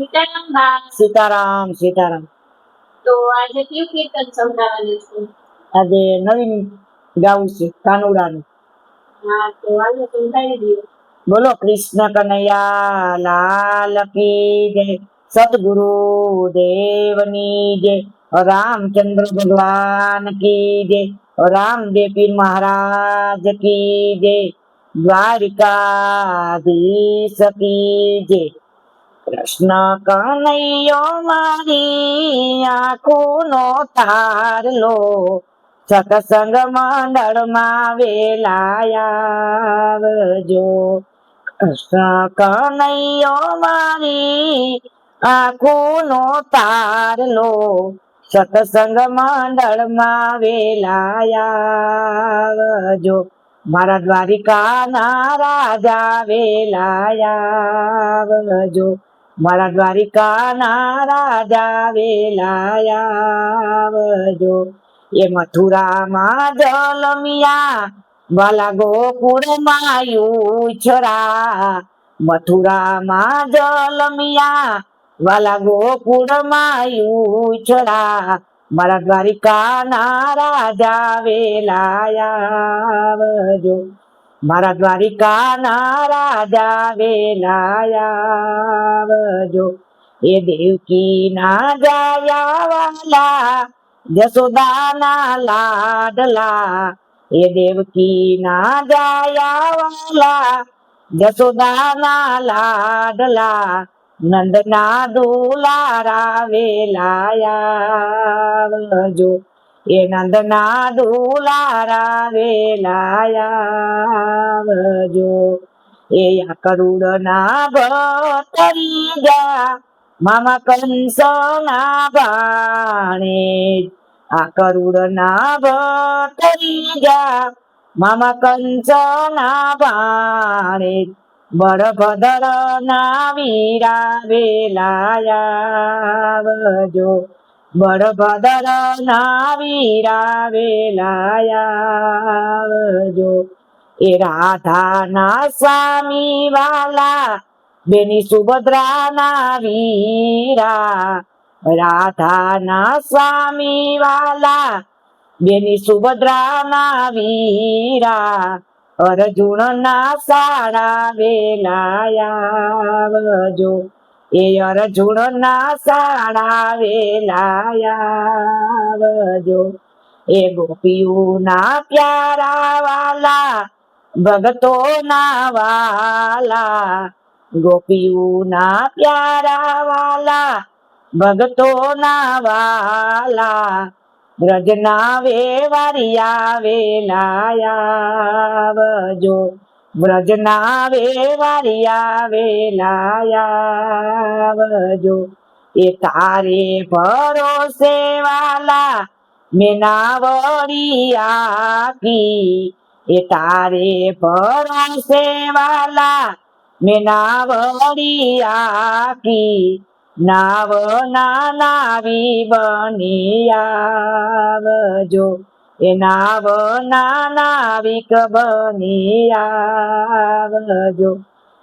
સીતારામ બા. સીતારામ સીતારામ. તો આજે કયું કીર્તન સંભળાવવાનું છે? આજે નવીન ગાવું છે કાનુડાનું. હા, તો આજે સંભળાવી દો. બોલો કૃષ્ણ કનૈયા લાલ કી જય, સતગુરુ દેવની જય, રામચંદ્ર ભગવાન કી જય, રામદેવ પીર મહારાજ કી જય, દ્વારિકાધીશ કી જય. કૃષ્ણ કનૈયો મારી આંખોનો તારલો, સત્સંગ મંડળમાં વેલાયાવજો. કૃષ્ણ કનૈયો મારી આંખોનો તારલો, સત્સંગ મંડળમાં વેલાયાવજો. મારા દ્વારિકાના રાજા વેલાયાવજો, મારા દ્વારિકાના રાજા વેલાયાવજો. એ મથુરામાં જલમિયા વાલા ગોકુળમાં ઉછરા, મથુરામાં જલમિયા વાલા ગોકુળમાં ઉછરા. મારા દ્વારિકાના રાજા વેલાયાવજો, મારા દ્વારિકાના રાજા વેલાયાવજો. એ દેવકીના જાયા વાલા જસોદાના લાડલા, એ દેવકીના જાયા વાલા જસોદાના લાડલા. નંદના દુલારા વેલાયાવજો, એ નંદના દુલારા વેલાયાવજો. એ કરુડના ભતરી જા મામા કંસના ભાણે, આ કરુડના ભતરી જા મામા કંસના ભાણે. બળભદ્ર ના વીરા વેલાયાવજો, બળભદ્ર ના વીરા વેલાયાવજો. એ રાધાના સ્વામી વાલા બેની સુભદ્રાના વીરા, રાધાના સ્વામી વાલા બેની સુભદ્રાના વીરા. અર્જુનના સાડા વેલાયાવજો, એ અર્જુનના સાડા વેલાયાવજો. એ ગોપીઓના પ્યારા વાલા ભગતોના વાલા, ગોપીઓના પ્યારા વાલા ભગતોના વાલા. બ્રજના વેવારિયા વેલાયાવજો, બ્રજના વેવારિયા વેલાયાવજો. એ તારે ભરોસે વાલા મેનાવડી આપી, એ તારે ભરોસે વાલા મેનાવડી આપી. નાવ નાવી બની આવજો, એ નાવ નાવિક બની આવજો.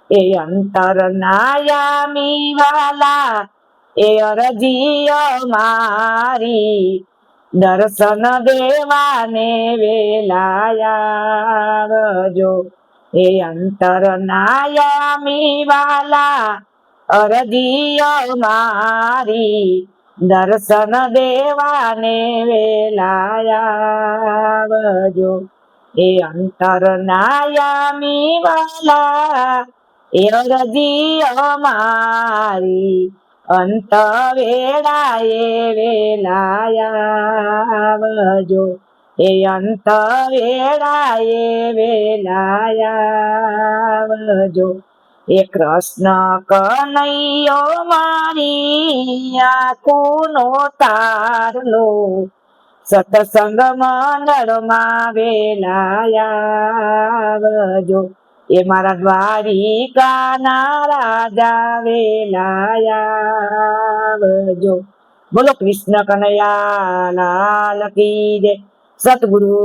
એ અંતર નાયામી વાલા એ અરજી અમારી, દર્શન દેવાને વેલાયાવજો. એ અંતર નાયામી વાલા અરજી અમારી, દર્શન દેવાને વેલાયાવજો. એ અંતર નાયામી વાલા એ અરજી અમારી, અંત વેળાએ વેલાયાવજો. એ અંત વેળાએ વેલાયાવજો. એ કૃષ્ણ કનૈયો મારી આંખોનો તારલો, સત્સંગ મંડળમાં વેલાયાવજો. એ મારા દ્વારિકાના રાજા વેલાયાવજો. બોલો કૃષ્ણ કનૈયા લાલ કી જય, સતગુરુ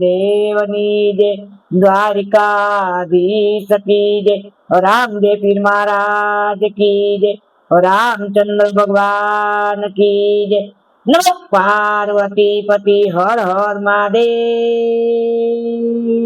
દેવની જય, દ્વારિકાધીશ કી જય, રામદેવ પીર મહારાજ કી જય, રામચંદ્ર ભગવાન કી જય. નમઃ પાર્વતી પતિ હર હર મહાદેવ.